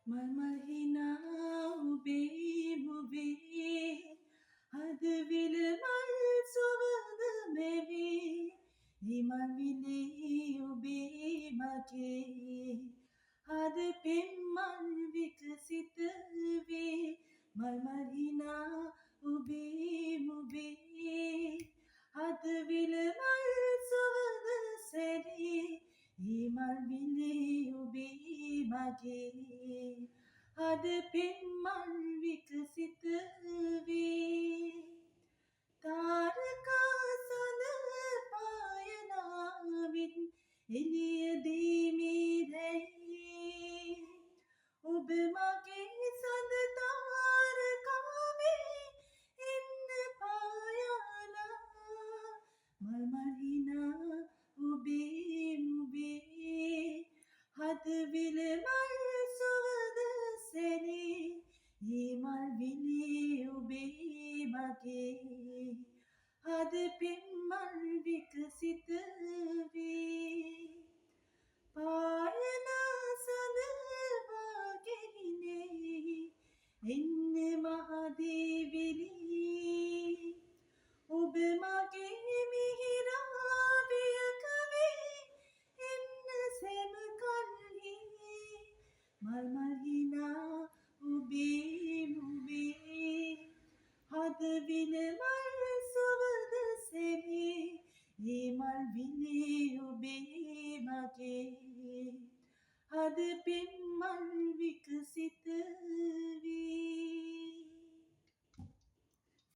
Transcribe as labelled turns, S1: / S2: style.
S1: මල්මල් හිනා උබේ මුවේ හදවිල මල් සුවඳ මෙවේ හිමල් විලේ ඔබේ මගේ හද පෙම්මල් විකසිත වේ මල්මල් හිනා උබේ මුවේ හදවිල මල් සුවඳ සැරේ හිමල් විලේ ඔබේ මගේ හද පෙම්මල් විකසිත වේ තාරකා සඳ පායනාවින් එළිය දීමේ දැයි ඔබ මගේ සඳ තාරකාවේ එන්න පායාලා මල්මල් හිනා ඔබේ මුවේ හදවිල මල් සුවඳ සැරේ හිමල් විලේ ඔබේ මගේ හද පෙම්මල් විකසිත වේ පායනා සඳවාගෙහිනේ එන්න මහදේවිලි ඔබ මගේ මිහිරාවියක වේ එන්න සැම කල්හි මල්මල් හිනා ඔබේ මුවේ හදවිල මල් සුවඳ සැරේ හිමල් විලේ ඔබේ මගේ හද පෙම්මල් විකසිත